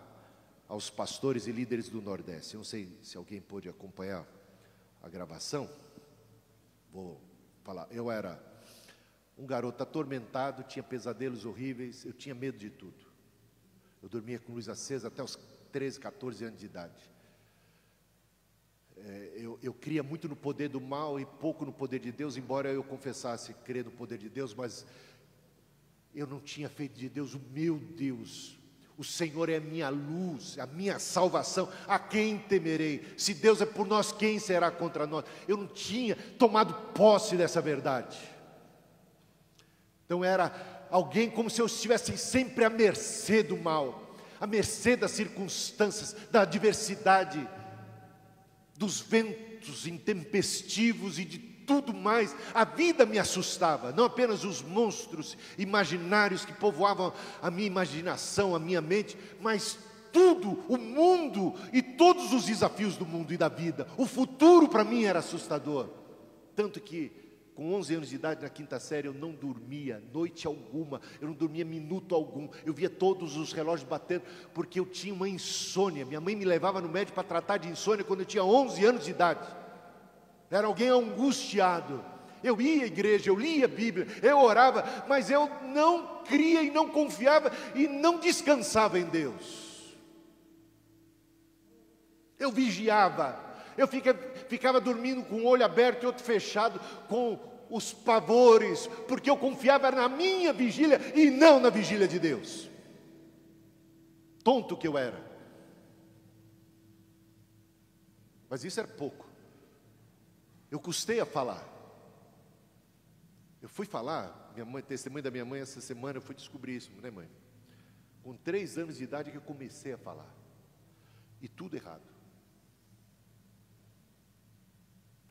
aos pastores e líderes do Nordeste. Eu não sei se alguém pôde acompanhar a gravação. Vou falar. Eu era um garoto atormentado, tinha pesadelos horríveis, eu tinha medo de tudo. Eu dormia com luz acesa até os 13, 14 anos de idade. Eu cria muito no poder do mal e pouco no poder de Deus, embora eu confessasse crer no poder de Deus, mas eu não tinha feito de Deus o meu Deus. O Senhor é a minha luz, a minha salvação, a quem temerei? Se Deus é por nós, quem será contra nós? Eu não tinha tomado posse dessa verdade. Então era alguém como se eu estivesse sempre à mercê do mal, à mercê das circunstâncias, da adversidade, dos ventos intempestivos e de tudo mais. A vida me assustava, não apenas os monstros imaginários que povoavam a minha imaginação, a minha mente, mas tudo, o mundo e todos os desafios do mundo e da vida. O futuro para mim era assustador, tanto que com 11 anos de idade, na quinta série, eu não dormia noite alguma, eu não dormia minuto algum, eu via todos os relógios batendo, porque eu tinha uma insônia. Minha mãe me levava no médico para tratar de insônia quando eu tinha 11 anos de idade. Era alguém angustiado. Eu ia à igreja, eu lia a Bíblia, eu orava, mas eu não cria e não confiava e não descansava em Deus. Eu vigiava, eu ficava dormindo com um olho aberto e outro fechado, com os pavores, porque eu confiava na minha vigília e não na vigília de Deus. Tonto que eu era. Mas isso era pouco. Eu custei a falar. Eu fui falar, minha mãe, testemunho da minha mãe essa semana, eu fui descobrir isso, né, mãe? Com 3 anos de idade que eu comecei a falar. E tudo errado.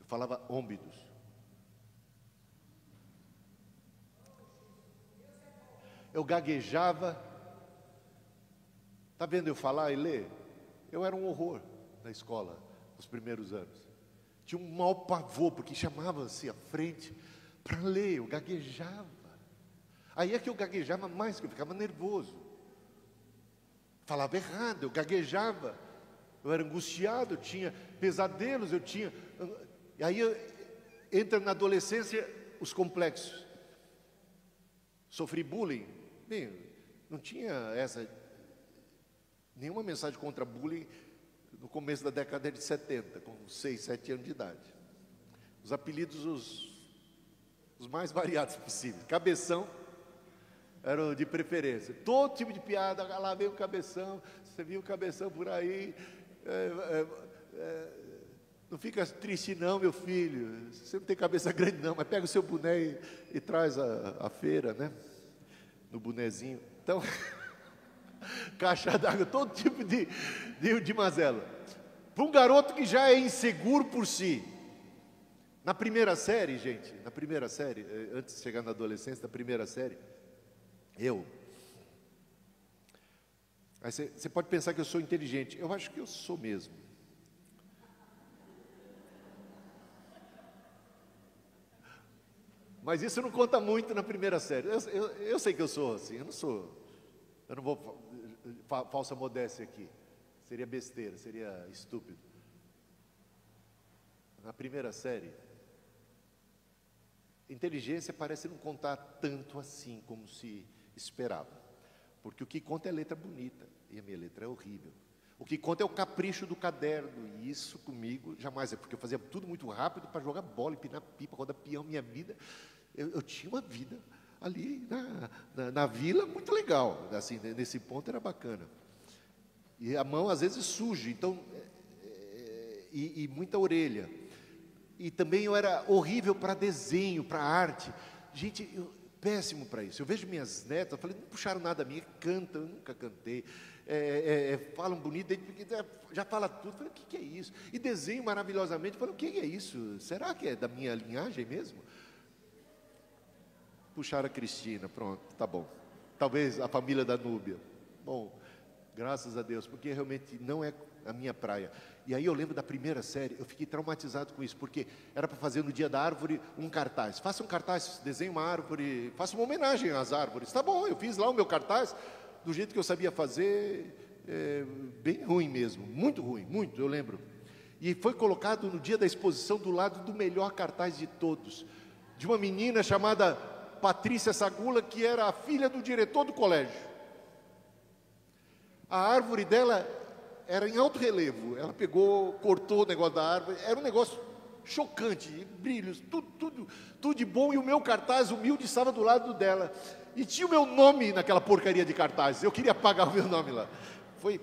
Eu falava ómbidos. Eu gaguejava. Está vendo eu falar e ler? Eu era um horror na escola, nos primeiros anos. Tinha um mau pavor, porque chamava-se à frente para ler, eu gaguejava. Aí é que eu gaguejava mais, que eu ficava nervoso. Falava errado, eu gaguejava. Eu era angustiado, eu tinha pesadelos, eu tinha... E aí entra na adolescência os complexos. Sofri bullying. Bem, não tinha nenhuma mensagem contra bullying no começo da década de 70, com 6, 7 anos de idade. Os apelidos, os mais variados possíveis. Cabeção era de preferência. Todo tipo de piada, lá veio o Cabeção, você viu o Cabeção por aí. Não fica triste não, meu filho. Você não tem cabeça grande não, mas pega o seu boné e traz a feira, né? No bonezinho. Então, caixa d'água, todo tipo de mazela. Para um garoto que já é inseguro por si. Na primeira série, gente, antes de chegar na adolescência, na primeira série, aí você pode pensar que eu sou inteligente. Eu acho que eu sou mesmo. Mas isso não conta muito na primeira série. Eu sei que eu sou assim, eu não vou falsa modéstia aqui. Seria besteira, seria estúpido. Na primeira série, Inteligência parece não contar tanto assim como se esperava, porque o que conta é a letra bonita, e a minha letra é horrível. O que conta é o capricho do caderno, e isso comigo jamais é, porque eu fazia tudo muito rápido para jogar bola, empinar pipa, rodar peão. Minha vida, eu tinha uma vida ali na vila muito legal, assim, nesse ponto era bacana. E a mão às vezes suja, então, e muita orelha. E também eu era horrível para desenho, para arte. Gente, péssimo para isso. Eu vejo minhas netas, eu falei, não puxaram nada a minha, cantam, eu nunca cantei. Falam bonito, já fala tudo. Eu falei, o que é isso? E desenho maravilhosamente. Eu falei, o que é isso? Será que é da minha linhagem mesmo? Puxaram a Cristina, pronto, tá bom. Talvez a família da Núbia. Bom, graças a Deus, porque realmente não é a minha praia. E aí eu lembro da primeira série, eu fiquei traumatizado com isso, porque era para fazer no dia da árvore um cartaz. Faça um cartaz, desenhe uma árvore, faça uma homenagem às árvores. Tá bom, eu fiz lá o meu cartaz, do jeito que eu sabia fazer, bem ruim mesmo, muito ruim, muito, eu lembro. E foi colocado no dia da exposição do lado do melhor cartaz de todos, de uma menina chamada Patrícia Sagula, que era a filha do diretor do colégio. A árvore dela era em alto relevo, ela pegou, cortou o negócio da árvore, era um negócio chocante, brilhos, tudo de bom, e o meu cartaz humilde estava do lado dela, e tinha o meu nome naquela porcaria de cartaz, eu queria apagar o meu nome lá. Foi,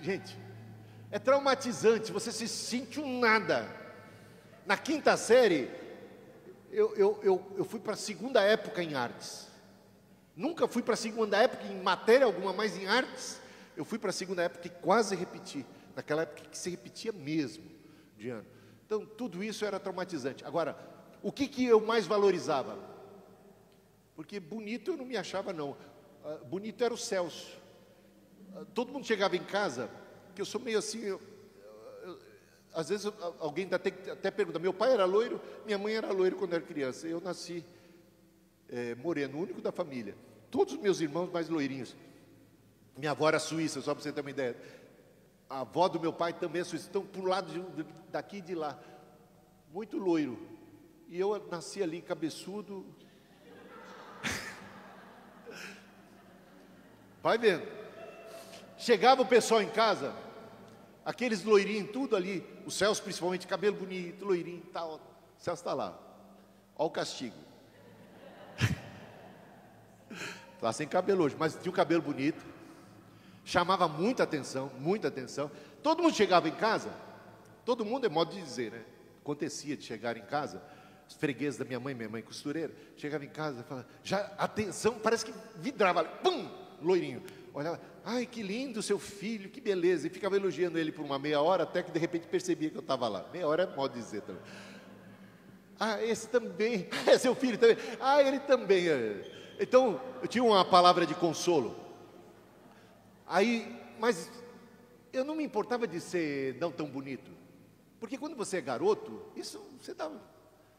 gente, é traumatizante, você se sente um nada. Na quinta série, eu fui para a segunda época em artes, nunca fui para a segunda época em matéria alguma, mas em artes, eu fui para a segunda época e quase repeti, naquela época que se repetia mesmo de ano. Então, tudo isso era traumatizante. Agora, o que eu mais valorizava? Porque bonito eu não me achava, não. Bonito era o Celso. Todo mundo chegava em casa, que eu sou meio assim, às vezes alguém até pergunta, meu pai era loiro, minha mãe era loiro quando eu era criança. Eu nasci moreno, o único da família. Todos os meus irmãos mais loirinhos. Minha avó era suíça, só para você ter uma ideia. A avó do meu pai também é suíça. Então, por lado daqui e de lá. Muito loiro. E eu nasci ali, cabeçudo. Vai vendo. Chegava o pessoal em casa, aqueles loirinhos, tudo ali. O Celso, principalmente, cabelo bonito, loirinho e tal. O Celso está lá. Olha o castigo. Está sem cabelo hoje, mas tinha um cabelo bonito. Chamava muita atenção, muita atenção. Todo mundo chegava em casa, todo mundo é modo de dizer, né? Acontecia de chegar em casa, os fregueses da minha mãe costureira, chegava em casa e falava, já, atenção, parece que vidrava, pum, loirinho. Olhava, ai que lindo seu filho, que beleza. E ficava elogiando ele por uma meia hora, até que de repente percebia que eu estava lá. Meia hora é modo de dizer também. Ah, esse também, é seu filho também. Ah, ele também. Então, eu tinha uma palavra de consolo. Aí, mas eu não me importava de ser não tão bonito, porque quando você é garoto, isso você não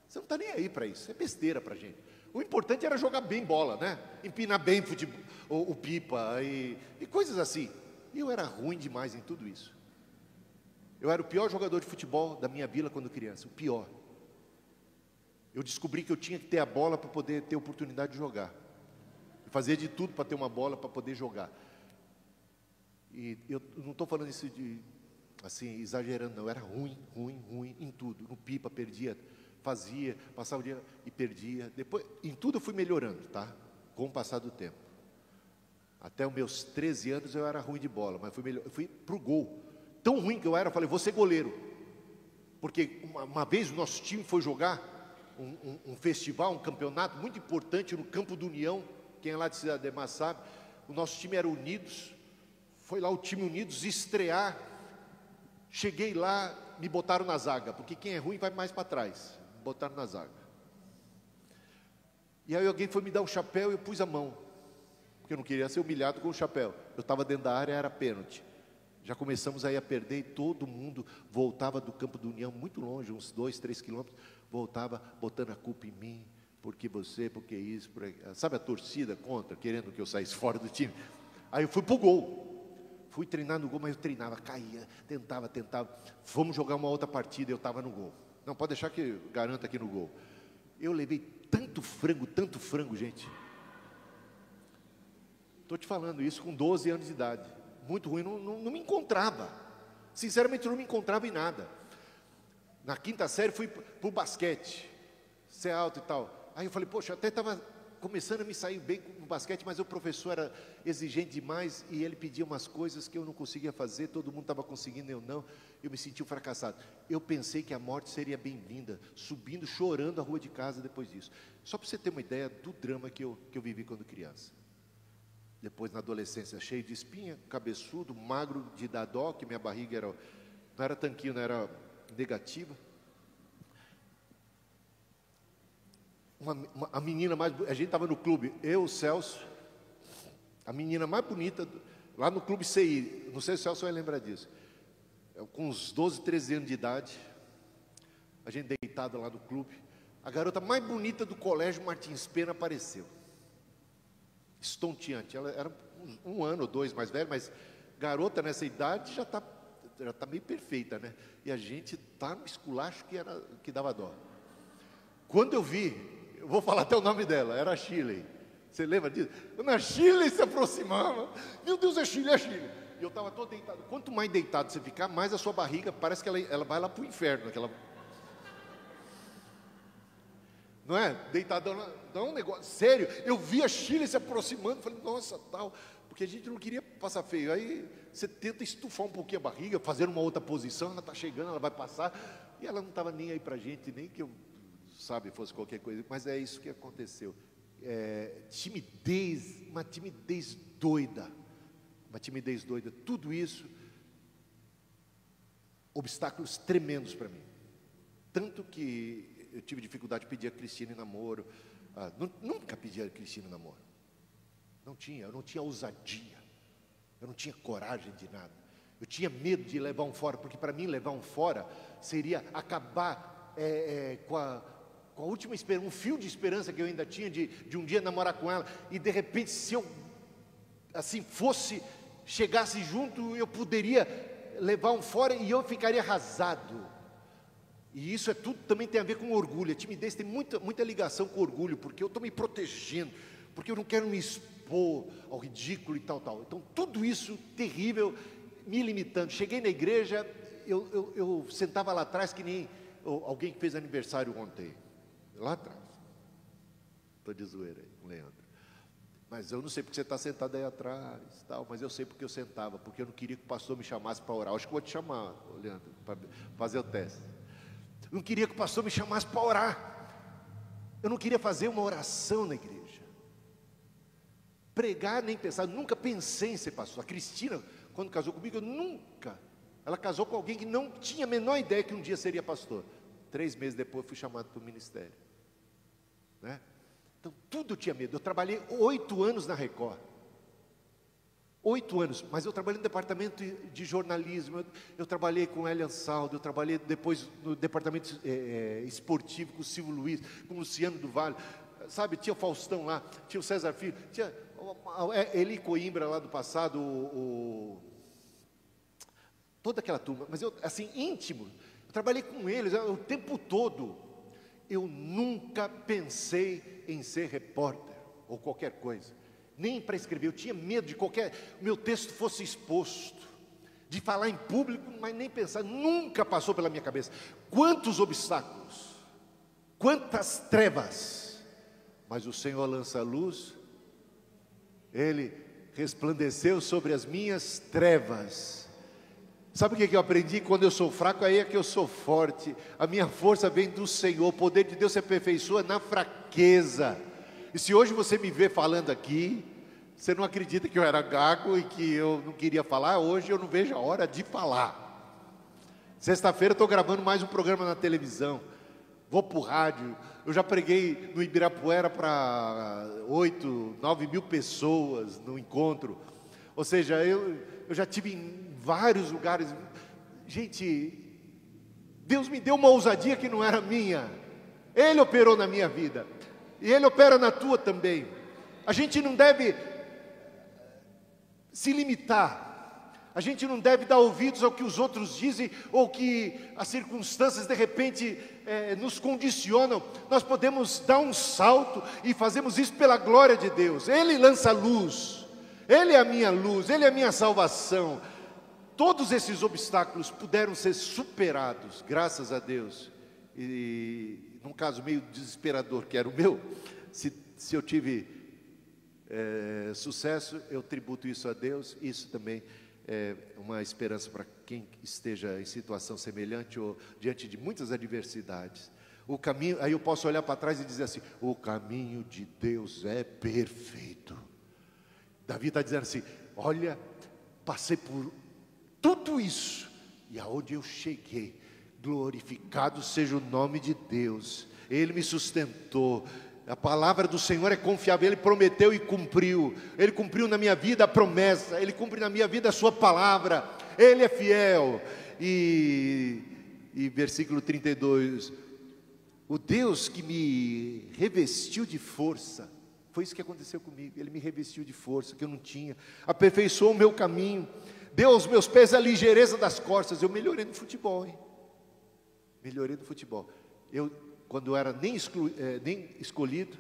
está nem aí para isso, é besteira para a gente. O importante era jogar bem bola, né? Empinar bem futebol, o pipa e coisas assim. E eu era ruim demais em tudo isso. Eu era o pior jogador de futebol da minha vila quando criança, o pior. Eu descobri que eu tinha que ter a bola para poder ter oportunidade de jogar. Eu fazia de tudo para ter uma bola para poder jogar. E eu não estou falando isso assim, exagerando, não. Eu era ruim em tudo. No pipa, perdia, fazia, passava o dia e perdia. Depois, em tudo eu fui melhorando, tá? Com o passar do tempo. Até os meus 13 anos eu era ruim de bola, mas eu fui para o gol. Tão ruim que eu era, eu falei, vou ser goleiro. Porque uma vez o nosso time foi jogar um festival, um campeonato muito importante no Campo do União. Quem é lá de Cidade Ademar sabe. O nosso time era Unidos. Foi lá o time Unidos estrear. Cheguei lá, me botaram na zaga, porque quem é ruim vai mais para trás. Me botaram na zaga. E aí alguém foi me dar um chapéu e eu pus a mão, porque eu não queria ser humilhado com o chapéu. Eu estava dentro da área, era pênalti. Já começamos aí a perder e todo mundo voltava do Campo do União, muito longe, uns 2, 3 quilômetros, voltava botando a culpa em mim, porque isso, sabe a torcida contra, querendo que eu saísse fora do time. Aí eu fui para o gol. Fui treinar no gol, mas eu treinava, caía, tentava. Vamos jogar uma outra partida, eu estava no gol. Não, pode deixar que eu garanto aqui no gol. Eu levei tanto frango, gente. Estou te falando isso com 12 anos de idade. Muito ruim, não me encontrava. Sinceramente, eu não me encontrava em nada. Na quinta série, fui para o basquete, ser alto e tal. Aí eu falei, poxa, até estava começando a me sair bem no basquete, mas o professor era exigente demais e ele pedia umas coisas que eu não conseguia fazer, todo mundo estava conseguindo, eu não. Eu me senti um fracassado. Eu pensei que a morte seria bem-vinda, subindo, chorando a rua de casa depois disso. Só para você ter uma ideia do drama que eu vivi quando criança. Depois, na adolescência, cheio de espinha, cabeçudo, magro, de dar dó, que minha barriga não era tanquinho, não era negativa. A menina mais... A gente estava no clube, eu, o Celso, a menina mais bonita, lá no clube CI, não sei se o Celso vai lembrar disso, com uns 12, 13 anos de idade, a gente deitado lá no clube, a garota mais bonita do colégio Martins Pena apareceu. Estonteante, ela era um ano ou dois mais velha, mas garota nessa idade já está meio perfeita, né? E a gente está no esculacho que dava dó. Quando eu vi, eu vou falar até o nome dela, era a Shirley. Você lembra disso? Quando a Shirley se aproximava, meu Deus, é Shirley, é Shirley. E eu estava todo deitado. Quanto mais deitado você ficar, mais a sua barriga parece que ela vai lá para o inferno. Não é? Deitadão, dá um negócio, sério, eu vi a Shirley se aproximando, falei, nossa, tal, porque a gente não queria passar feio, aí você tenta estufar um pouquinho a barriga, fazer uma outra posição, ela está chegando, ela vai passar, e ela não estava nem aí para a gente, nem que eu, fosse qualquer coisa, mas é isso que aconteceu, uma timidez doida, tudo isso, obstáculos tremendos para mim, tanto que eu tive dificuldade de pedir a Cristina em namoro. Nunca pedi a Cristina em namoro. Eu não tinha ousadia. Eu não tinha coragem de nada. Eu tinha medo de levar um fora, porque para mim levar um fora seria acabar com a última esperança, um fio de esperança que eu ainda tinha de um dia namorar com ela. E de repente, se eu assim chegasse junto, eu poderia levar um fora e eu ficaria arrasado. E isso tudo também tem a ver com orgulho. A timidez tem muita ligação com orgulho, porque eu estou me protegendo, porque eu não quero me expor ao ridículo e tal. Então, tudo isso terrível, me limitando. Cheguei na igreja, eu sentava lá atrás que nem alguém que fez aniversário ontem. Lá atrás. Estou de zoeira aí, com o Leandro. Mas eu não sei porque você está sentado aí atrás, tal, mas eu sei porque eu sentava, porque eu não queria que o pastor me chamasse para orar. Acho que eu vou te chamar, Leandro, para fazer o teste. Eu não queria que o pastor me chamasse para orar. Eu não queria fazer uma oração na igreja. Pregar, nem pensar. Eu nunca pensei em ser pastor. A Cristina, quando casou comigo, ela casou com alguém que não tinha a menor ideia que um dia seria pastor. 3 meses depois, fui chamado para o ministério. Né? Então, tudo eu tinha medo. Eu trabalhei 8 anos na Record. 8 anos, mas eu trabalhei no departamento de jornalismo, eu trabalhei com o Elian Saldo, eu trabalhei depois no departamento esportivo com o Silvio Luiz, com o Luciano do Vale, sabe, tinha o Faustão lá, tinha o César Filho, tinha Eli Coimbra lá do passado, toda aquela turma, mas eu, assim, íntimo, eu trabalhei com eles o tempo todo. Eu nunca pensei em ser repórter ou qualquer coisa. Nem para escrever, eu tinha medo de meu texto fosse exposto, de falar em público, mas nem pensar, nunca passou pela minha cabeça. Quantos obstáculos, quantas trevas, mas o Senhor lança a luz, Ele resplandeceu sobre as minhas trevas. Sabe o que eu aprendi? Quando eu sou fraco, aí é que eu sou forte. A minha força vem do Senhor, o poder de Deus se aperfeiçoa na fraqueza. E se hoje você me vê falando aqui, você não acredita que eu era gago e que eu não queria falar, hoje eu não vejo a hora de falar. Sexta-feira eu estou gravando mais um programa na televisão, vou para o rádio, eu já preguei no Ibirapuera para 8, 9 mil pessoas no encontro, ou seja, eu já tive em vários lugares. Gente, Deus me deu uma ousadia que não era minha, Ele operou na minha vida, e Ele opera na tua também. A gente não deve se limitar A gente não deve dar ouvidos ao que os outros dizem, ou que as circunstâncias de repente nos condicionam. Nós podemos dar um salto e fazemos isso pela glória de Deus. Ele lança luz, Ele é a minha luz, Ele é a minha salvação. Todos esses obstáculos puderam ser superados, graças a Deus. E num caso meio desesperador, que era o meu, se eu tive sucesso, eu tributo isso a Deus. Isso também é uma esperança para quem esteja em situação semelhante ou diante de muitas adversidades. O caminho, aí eu posso olhar para trás e dizer assim: o caminho de Deus é perfeito. Davi está dizendo assim: olha, passei por tudo isso, e aonde eu cheguei, glorificado seja o nome de Deus. Ele me sustentou. A palavra do Senhor é confiável. Ele prometeu e cumpriu. Ele cumpriu na minha vida a promessa. Ele cumpre na minha vida a sua palavra. Ele é fiel. E versículo 32: o Deus que me revestiu de força, foi isso que aconteceu comigo. Ele me revestiu de força que eu não tinha, aperfeiçoou o meu caminho, deu aos meus pés a ligeireza das costas. Eu melhorei no futebol, hein? Melhorei no futebol. Quando eu era nem escolhido,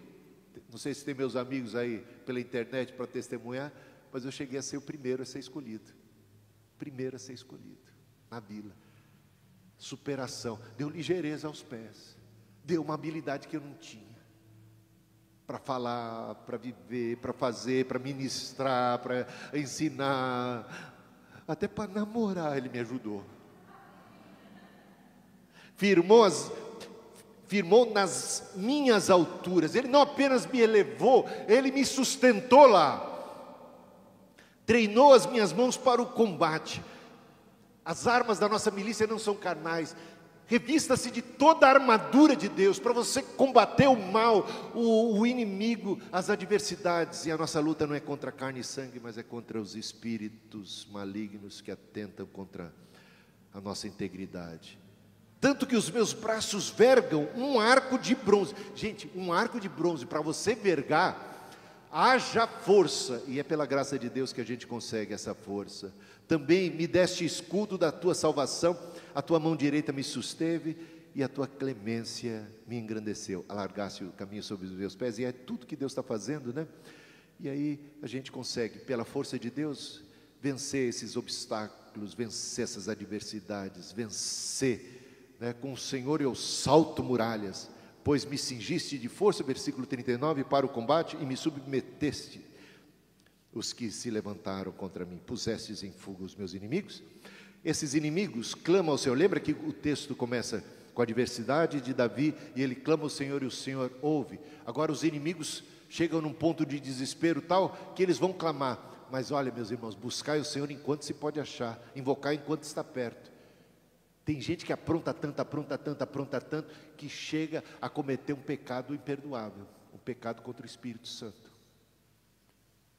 não sei se tem meus amigos aí pela internet para testemunhar, mas eu cheguei a ser o primeiro a ser escolhido. Primeiro a ser escolhido, na vila. Superação, deu ligeireza aos pés, deu uma habilidade que eu não tinha, para falar, para viver, para fazer, para ministrar, para ensinar, até para namorar Ele me ajudou. Firmou nas minhas alturas. Ele não apenas me elevou, Ele me sustentou lá. Treinou as minhas mãos para o combate. As armas da nossa milícia não são carnais. Revista-se de toda a armadura de Deus, para você combater o mal, o inimigo, as adversidades. E a nossa luta não é contra carne e sangue, mas é contra os espíritos malignos que atentam contra a nossa integridade. Tanto que os meus braços vergam um arco de bronze. Gente, um arco de bronze, para você vergar, haja força. E é pela graça de Deus que a gente consegue essa força. Também me deste escudo da tua salvação, a tua mão direita me susteve, e a tua clemência me engrandeceu. Alargaste o caminho sobre os meus pés. E é tudo que Deus está fazendo, né? E aí a gente consegue, pela força de Deus, vencer esses obstáculos, vencer essas adversidades, vencer. Com o Senhor eu salto muralhas, pois me cingiste de força, versículo 39, para o combate, e me submeteste os que se levantaram contra mim. Pusestes em fuga os meus inimigos. Esses inimigos clamam ao Senhor. Lembra que o texto começa com a adversidade de Davi, e ele clama ao Senhor, e o Senhor ouve. Agora os inimigos chegam num ponto de desespero tal, que eles vão clamar. Mas olha, meus irmãos, buscai o Senhor enquanto se pode achar, invocar enquanto está perto. Tem gente que apronta tanto, que chega a cometer um pecado imperdoável, um pecado contra o Espírito Santo.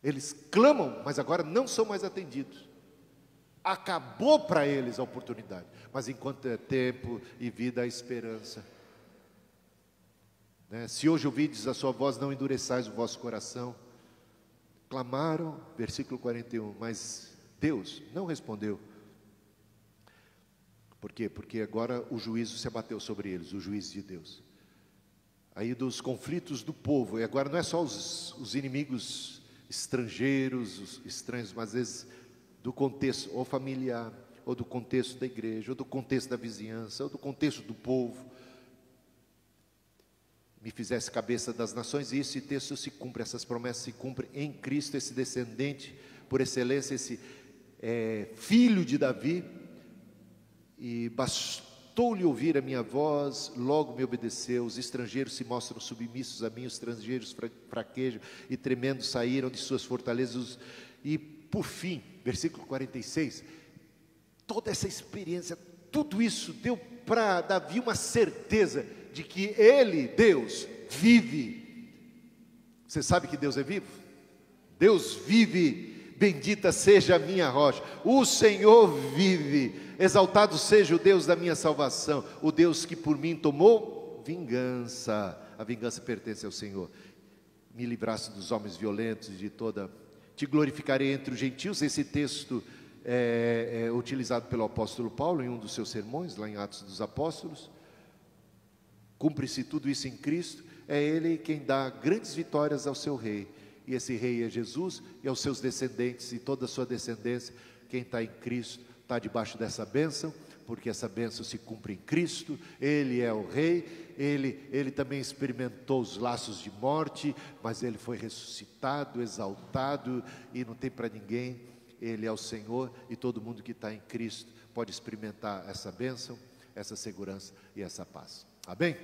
Eles clamam, mas agora não são mais atendidos. Acabou para eles a oportunidade. Mas enquanto é tempo e vida, há esperança. Se hoje ouvides a sua voz, não endureçais o vosso coração. Clamaram, versículo 41, mas Deus não respondeu. Por quê? Porque agora o juízo se abateu sobre eles, o juízo de Deus. Aí dos conflitos do povo, e agora não é só os inimigos estrangeiros, os estranhos, mas às vezes do contexto ou familiar, ou do contexto da igreja, ou do contexto da vizinhança, ou do contexto do povo. Me fizesse cabeça das nações, e esse texto se cumpre, essas promessas se cumprem em Cristo, esse descendente por excelência, esse filho de Davi. E bastou-lhe ouvir a minha voz, logo me obedeceu. Os estrangeiros se mostram submissos a mim, os estrangeiros fraquejam e tremendo saíram de suas fortalezas. E por fim, versículo 46, toda essa experiência, tudo isso deu para Davi uma certeza de que ele, Deus, vive. Você sabe que Deus é vivo? Deus vive, bendita seja a minha rocha. O Senhor vive. Exaltado seja o Deus da minha salvação, o Deus que por mim tomou vingança. A vingança pertence ao Senhor. Me livraste dos homens violentos e de toda... Te glorificarei entre os gentios. Esse texto é utilizado pelo apóstolo Paulo em um dos seus sermões, lá em Atos dos Apóstolos. Cumpre-se tudo isso em Cristo, é Ele quem dá grandes vitórias ao seu rei, e esse rei é Jesus, e aos seus descendentes, e toda a sua descendência. Quem está em Cristo está debaixo dessa bênção, porque essa bênção se cumpre em Cristo. Ele é o rei, ele também experimentou os laços de morte, mas ele foi ressuscitado, exaltado, e não tem para ninguém. Ele é o Senhor, e todo mundo que está em Cristo pode experimentar essa bênção, essa segurança e essa paz. Amém?